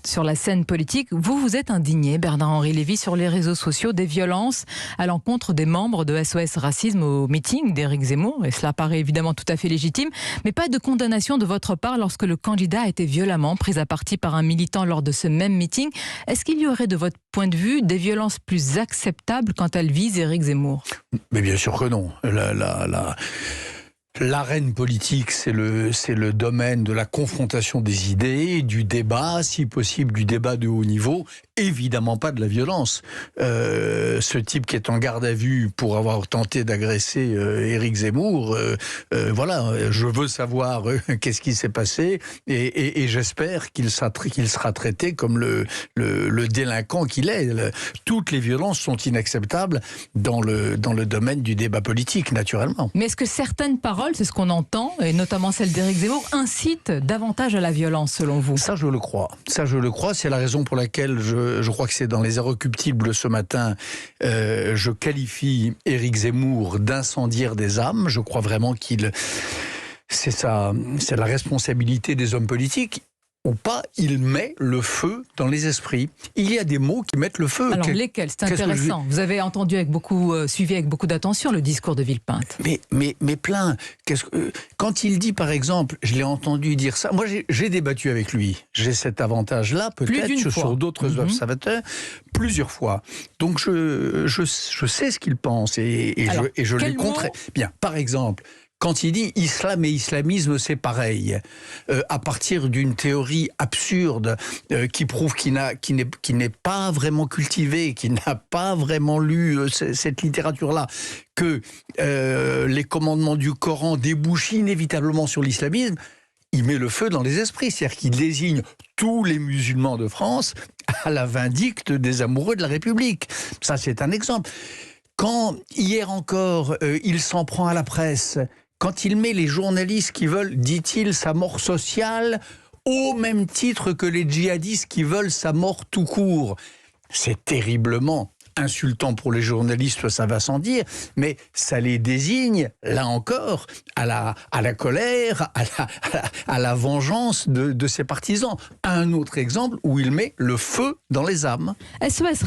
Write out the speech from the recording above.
Sur la scène politique, vous vous êtes indigné, Bernard-Henri Lévy, sur les réseaux sociaux des violences à l'encontre des membres de SOS Racisme au meeting d'Éric Zemmour, et cela paraît évidemment tout à fait légitime, mais pas de condamnation de votre part lorsque le candidat a été violemment pris à partie par un militant lors de ce même meeting. Est-ce qu'il y aurait de votre point de vue des violences plus acceptables quand elles visent Éric Zemmour? Mais bien sûr que non. L'arène politique, c'est le domaine de la confrontation des idées, du débat, si possible du débat de haut niveau, évidemment pas de la violence. Ce type qui est en garde à vue pour avoir tenté d'agresser Éric Zemmour, voilà, je veux savoir qu'est-ce qui s'est passé et j'espère qu'il sera traité comme le délinquant qu'il est. Toutes les violences sont inacceptables dans le domaine du débat politique, naturellement. Mais est-ce que certaines paroles, c'est ce qu'on entend, et notamment celle d'Éric Zemmour, incite davantage à la violence, selon vous? Ça, je le crois. C'est la raison pour laquelle je crois que c'est dans les Irrecuptibles ce matin, je qualifie Éric Zemmour d'incendiaire des âmes. Je crois vraiment c'est la responsabilité des hommes politiques. Ou pas, il met le feu dans les esprits. Il y a des mots qui mettent le feu. Alors lesquels? C'est intéressant. Vous avez entendu suivi avec beaucoup d'attention le discours de Villepinte. Mais plein. Quand il dit, par exemple, je l'ai entendu dire ça. Moi, j'ai débattu avec lui. J'ai cet avantage-là, peut-être, sur d'autres observateurs, plusieurs fois. Donc je sais ce qu'il pense et je l'ai contré. Bien, par exemple. Quand il dit islam et islamisme, c'est pareil, à partir d'une théorie absurde qui prouve qu'il n'est pas vraiment cultivé, qu'il n'a pas vraiment lu cette littérature-là, que les commandements du Coran débouchent inévitablement sur l'islamisme, il met le feu dans les esprits. C'est-à-dire qu'il désigne tous les musulmans de France à la vindicte des amoureux de la République. Ça, c'est un exemple. Quand, hier encore, il s'en prend à la presse, quand il met les journalistes qui veulent, dit-il, sa mort sociale, au même titre que les djihadistes qui veulent sa mort tout court, c'est terriblement insultant pour les journalistes, ça va sans dire, mais ça les désigne, là encore, à la colère, à la vengeance de ses partisans. Un autre exemple où il met le feu dans les âmes. SOS